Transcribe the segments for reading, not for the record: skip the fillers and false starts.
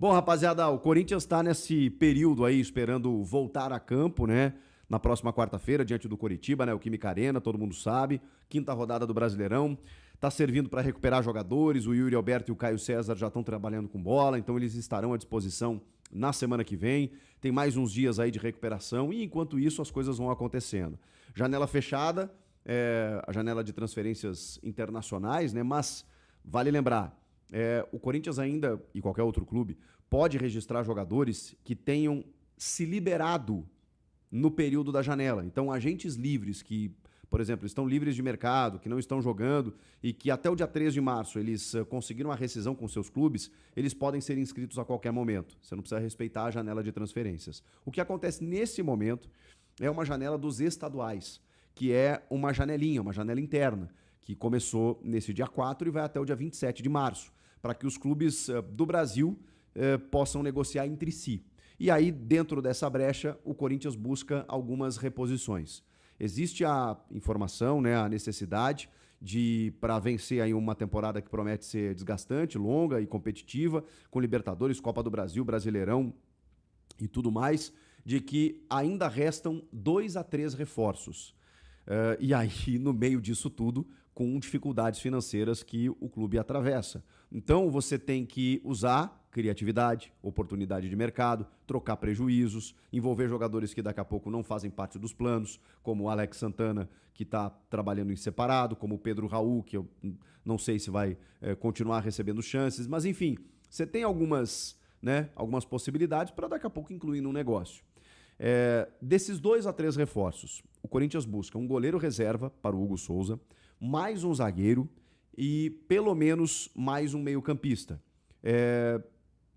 Bom, rapaziada, o Corinthians está nesse período aí esperando voltar a campo, né? Na próxima quarta-feira, diante do Coritiba, né? O Química Arena, todo mundo sabe. Quinta rodada do Brasileirão. Tá servindo para recuperar jogadores. O Yuri Alberto e o Caio César já estão trabalhando com bola, então eles estarão à disposição na semana que vem. Tem mais uns dias aí de recuperação e enquanto isso as coisas vão acontecendo. Janela fechada, a janela de transferências internacionais, né? Mas vale lembrar, o Corinthians ainda, e qualquer outro clube, pode registrar jogadores que tenham se liberado no período da janela. Então, agentes livres que, por exemplo, estão livres de mercado, que não estão jogando e que até o dia 3 de março eles conseguiram a rescisão com seus clubes, eles podem ser inscritos a qualquer momento. Você não precisa respeitar a janela de transferências. O que acontece nesse momento é uma janela dos estaduais, que é uma janelinha, uma janela interna, que começou nesse dia 4 e vai até o dia 27 de março, para que os clubes do Brasil possam negociar entre si. E aí, dentro dessa brecha, o Corinthians busca algumas reposições. Existe a informação, né, a necessidade de, para vencer aí uma temporada que promete ser desgastante, longa e competitiva, com Libertadores, Copa do Brasil, Brasileirão e tudo mais, de que ainda restam 2 a 3 reforços. E aí, no meio disso tudo, com dificuldades financeiras que o clube atravessa. Então, você tem que usar criatividade, oportunidade de mercado, trocar prejuízos, envolver jogadores que daqui a pouco não fazem parte dos planos, como o Alex Santana, que está trabalhando em separado, como o Pedro Raul, que eu não sei se vai continuar recebendo chances, mas enfim, você tem algumas possibilidades para daqui a pouco incluir no negócio. Desses 2 a 3 reforços, o Corinthians busca um goleiro reserva para o Hugo Souza, mais um zagueiro e pelo menos mais um meio-campista.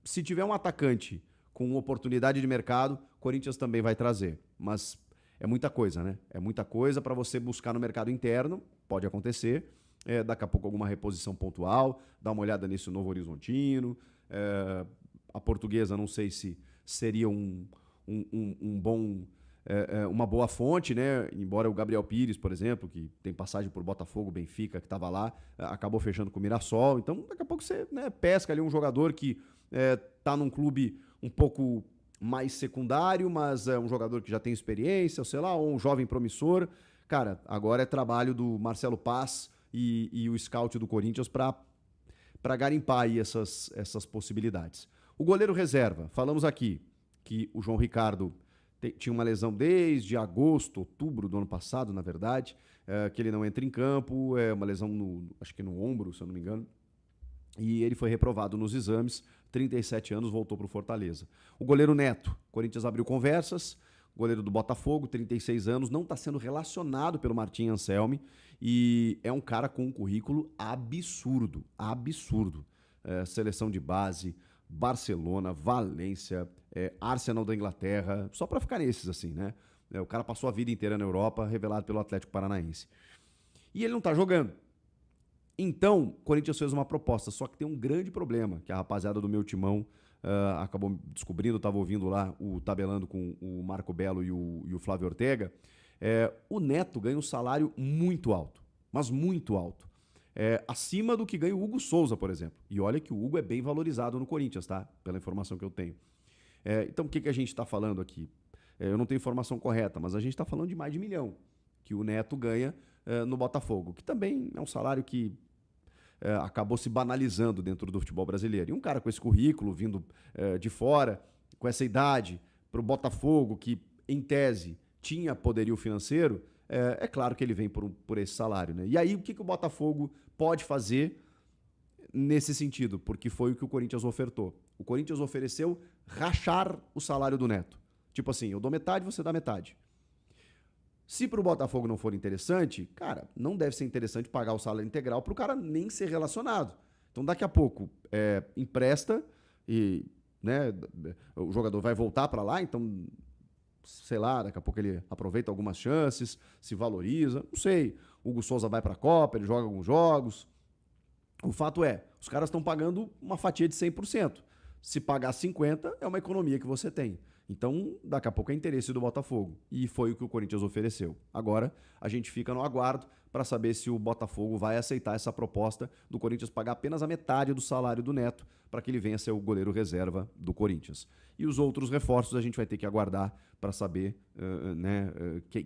Se tiver um atacante com oportunidade de mercado, o Corinthians também vai trazer. Mas é muita coisa, né? É muita coisa para você buscar no mercado interno, pode acontecer. Daqui a pouco alguma reposição pontual, dá uma olhada nesse Novo Horizontino. A Portuguesa, não sei se seria uma boa fonte, né? Embora o Gabriel Pires, por exemplo, que tem passagem por Botafogo, Benfica, que estava lá, acabou fechando com o Mirassol. Então, daqui a pouco você pesca ali um jogador que está num clube um pouco mais secundário, mas é um jogador que já tem experiência, sei lá, ou um jovem promissor. Cara, agora é trabalho do Marcelo Paz e o scout do Corinthians para garimpar aí essas possibilidades. O goleiro reserva, falamos aqui que o João Ricardo tinha uma lesão desde agosto, outubro do ano passado, na verdade, que ele não entra em campo, uma lesão, acho que no ombro, se eu não me engano, e ele foi reprovado nos exames, 37 anos, voltou para o Fortaleza. O goleiro Neto, o Corinthians abriu conversas, goleiro do Botafogo, 36 anos, não está sendo relacionado pelo Martim Anselmi e é um cara com um currículo absurdo, absurdo. Seleção de base, Barcelona, Valência, Arsenal da Inglaterra, só para ficar nesses assim, né? O cara passou a vida inteira na Europa, revelado pelo Atlético Paranaense. E ele não tá jogando. Então, o Corinthians fez uma proposta, só que tem um grande problema, que a rapaziada do meu timão acabou descobrindo, estava ouvindo lá, tabelando com o Marco Belo e o Flávio Ortega. O Neto ganha um salário muito alto, mas muito alto. Acima do que ganha o Hugo Souza, por exemplo. E olha que o Hugo é bem valorizado no Corinthians, tá? Pela informação que eu tenho. Então, o que a gente está falando aqui? Eu não tenho informação correta, mas a gente está falando de mais de 1 milhão que o Neto ganha no Botafogo, que também é um salário que acabou se banalizando dentro do futebol brasileiro. E um cara com esse currículo, vindo de fora, com essa idade, para o Botafogo, que, em tese, tinha poderio financeiro, é claro que ele vem por esse salário, né? E aí, o que o Botafogo pode fazer nesse sentido? Porque foi o que o Corinthians ofertou. O Corinthians ofereceu rachar o salário do Neto. Tipo assim, eu dou metade, você dá metade. Se para o Botafogo não for interessante, cara, não deve ser interessante pagar o salário integral para o cara nem ser relacionado. Então, daqui a pouco, empresta e, né, o jogador vai voltar para lá, então, sei lá, daqui a pouco ele aproveita algumas chances, se valoriza, não sei. O Hugo Souza vai para a Copa, ele joga alguns jogos. O fato é, os caras estão pagando uma fatia de 100%. Se pagar 50%, é uma economia que você tem. Então, daqui a pouco é interesse do Botafogo. E foi o que o Corinthians ofereceu. Agora, a gente fica no aguardo para saber se o Botafogo vai aceitar essa proposta do Corinthians pagar apenas a metade do salário do Neto para que ele venha ser o goleiro reserva do Corinthians. E os outros reforços a gente vai ter que aguardar para saber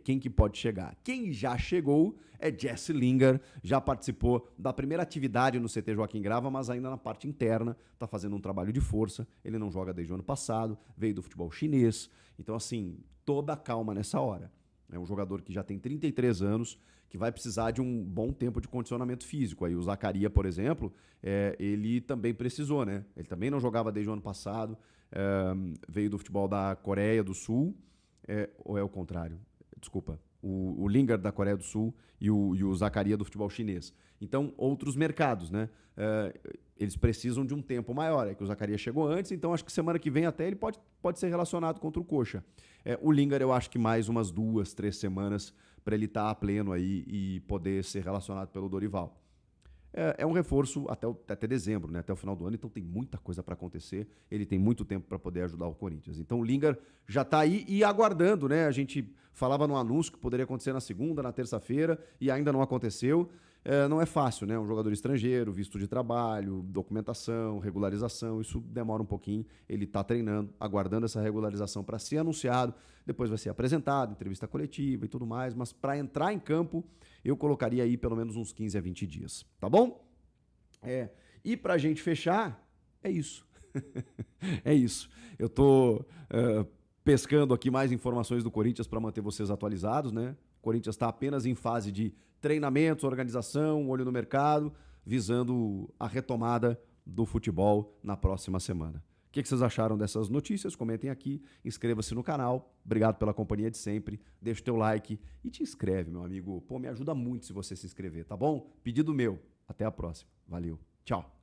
quem que pode chegar. Quem já chegou é Jesse Lingard, já participou da primeira atividade no CT Joaquim Grava, mas ainda na parte interna, está fazendo um trabalho de força. Ele não joga desde o ano passado, veio do futebol chinês. Então, assim, toda a calma nessa hora. É um jogador que já tem 33 anos, que vai precisar de um bom tempo de condicionamento físico. Aí o Zaccaria, por exemplo, ele também precisou, né? Ele também não jogava desde o ano passado, veio do futebol da Coreia do Sul, ou é o contrário? Desculpa. O Lingard da Coreia do Sul e o Zaccaria do futebol chinês. Então, outros mercados, né? Eles precisam de um tempo maior. É que o Zaccaria chegou antes, então acho que semana que vem até ele pode ser relacionado contra o Coxa. O Lingard eu acho que mais umas 2, 3 semanas para ele estar a pleno aí e poder ser relacionado pelo Dorival. É um reforço até dezembro, né? Até o final do ano, então tem muita coisa para acontecer. Ele tem muito tempo para poder ajudar o Corinthians. Então o Lingard já está aí e aguardando, né? A gente falava no anúncio que poderia acontecer na segunda, na terça-feira e ainda não aconteceu. Não é fácil, né? Um jogador estrangeiro, visto de trabalho, documentação, regularização, isso demora um pouquinho. Ele está treinando, aguardando essa regularização para ser anunciado, depois vai ser apresentado, entrevista coletiva e tudo mais, mas para entrar em campo, eu colocaria aí pelo menos uns 15 a 20 dias, tá bom? E para a gente fechar, é isso. É isso. Eu tô pescando aqui mais informações do Corinthians para manter vocês atualizados, né? O Corinthians está apenas em fase de treinamentos, organização, olho no mercado, visando a retomada do futebol na próxima semana. O que vocês acharam dessas notícias? Comentem aqui, inscreva-se no canal. Obrigado pela companhia de sempre. Deixa o teu like e te inscreve, meu amigo. Pô, me ajuda muito se você se inscrever, tá bom? Pedido meu. Até a próxima. Valeu. Tchau.